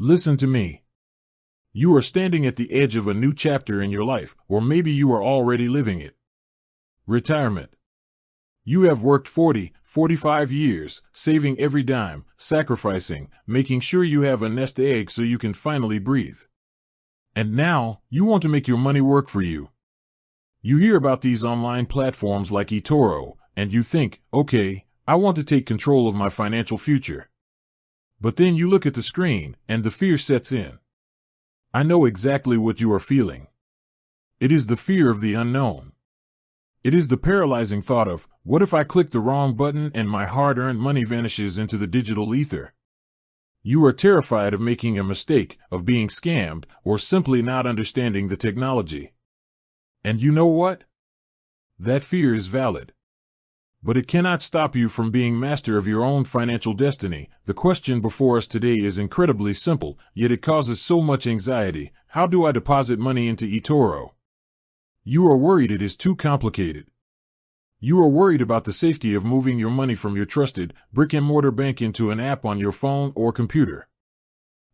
Listen to me. You are standing at the edge of a new chapter in your life, or maybe you are already living it. Retirement. You have worked 40, 45 years, saving every dime, sacrificing, making sure you have a nest egg so you can finally breathe. And now, you want to make your money work for you. You hear about these online platforms like eToro, and you think, okay, I want to take control of my financial future. But then you look at the screen, and the fear sets in. I know exactly what you are feeling. It is the fear of the unknown. It is the paralyzing thought of, what if I click the wrong button and my hard-earned money vanishes into the digital ether? You are terrified of making a mistake, of being scammed, or simply not understanding the technology. And you know what? That fear is valid. But it cannot stop you from being master of your own financial destiny. The question before us today is incredibly simple, yet it causes so much anxiety. How do I deposit money into eToro? You are worried it is too complicated. You are worried about the safety of moving your money from your trusted, brick-and-mortar bank into an app on your phone or computer.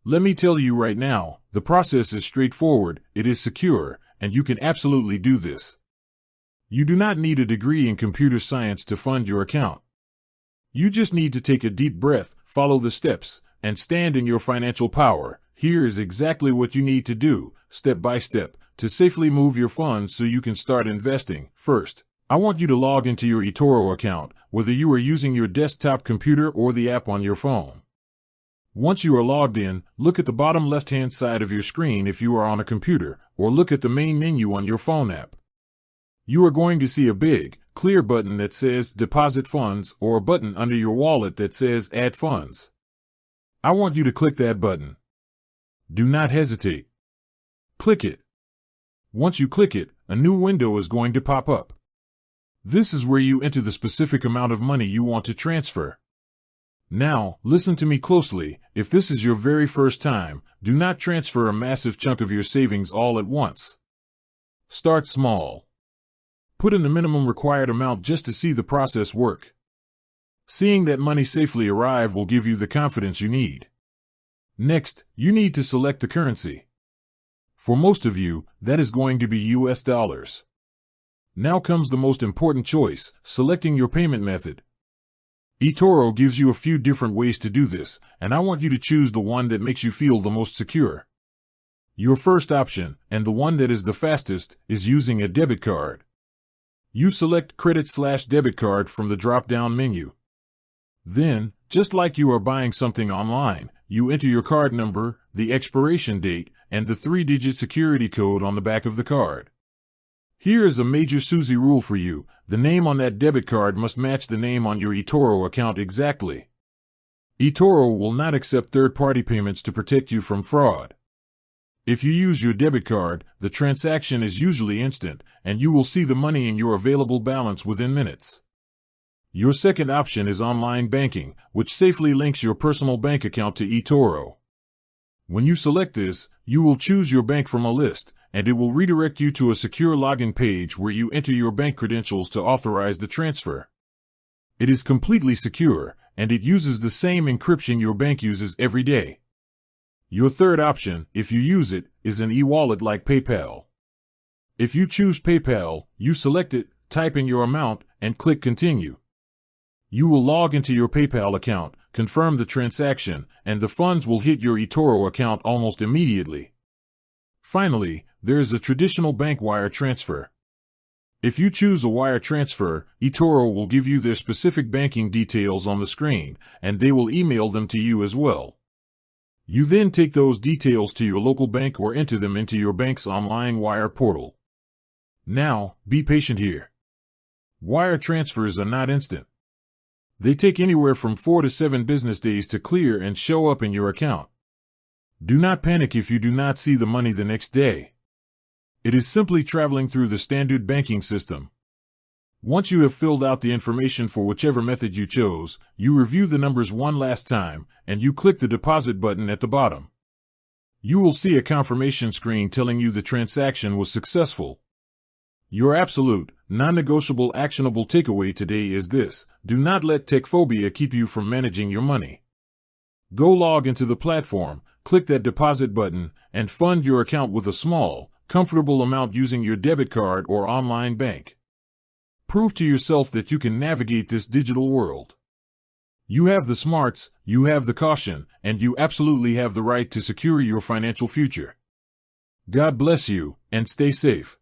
Let me tell you right now, the process is straightforward, it is secure, and you can absolutely do this. You do not need a degree in computer science to fund your account. You just need to take a deep breath, follow the steps, and stand in your financial power. Here is exactly what you need to do, step by step, to safely move your funds so you can start investing. First, I want you to log into your eToro account, whether you are using your desktop computer or the app on your phone. Once you are logged in, look at the bottom left-hand side of your screen if you are on a computer, or look at the main menu on your phone app. You are going to see a big, clear button that says Deposit Funds or a button under your wallet that says Add Funds. I want you to click that button. Do not hesitate. Click it. Once you click it, a new window is going to pop up. This is where you enter the specific amount of money you want to transfer. Now, listen to me closely. If this is your very first time, do not transfer a massive chunk of your savings all at once. Start small. Put in the minimum required amount just to see the process work. Seeing that money safely arrive will give you the confidence you need. Next, you need to select the currency. For most of you, that is going to be US dollars. Now comes the most important choice, selecting your payment method. eToro gives you a few different ways to do this, and I want you to choose the one that makes you feel the most secure. Your first option, and the one that is the fastest, is using a debit card. You select credit/debit card from the drop-down menu. Then, just like you are buying something online, you enter your card number, the expiration date, and the 3-digit security code on the back of the card. Here is a major Susie rule for you. The name on that debit card must match the name on your eToro account exactly. eToro will not accept third-party payments to protect you from fraud. If you use your debit card, the transaction is usually instant, and you will see the money in your available balance within minutes. Your second option is online banking, which safely links your personal bank account to eToro. When you select this, you will choose your bank from a list, and it will redirect you to a secure login page where you enter your bank credentials to authorize the transfer. It is completely secure, and it uses the same encryption your bank uses every day. Your third option, if you use it, is an e-wallet like PayPal. If you choose PayPal, you select it, type in your amount, and click Continue. You will log into your PayPal account, confirm the transaction, and the funds will hit your eToro account almost immediately. Finally, there is a traditional bank wire transfer. If you choose a wire transfer, eToro will give you their specific banking details on the screen, and they will email them to you as well. You then take those details to your local bank or enter them into your bank's online wire portal. Now, be patient here. Wire transfers are not instant. They take anywhere from 4 to 7 business days to clear and show up in your account. Do not panic if you do not see the money the next day. It is simply traveling through the standard banking system. Once you have filled out the information for whichever method you chose, you review the numbers one last time, and you click the deposit button at the bottom. You will see a confirmation screen telling you the transaction was successful. Your absolute, non-negotiable actionable takeaway today is this: do not let tech phobia keep you from managing your money. Go log into the platform, click that deposit button, and fund your account with a small, comfortable amount using your debit card or online bank. Prove to yourself that you can navigate this digital world. You have the smarts, you have the caution, and you absolutely have the right to secure your financial future. God bless you, and stay safe.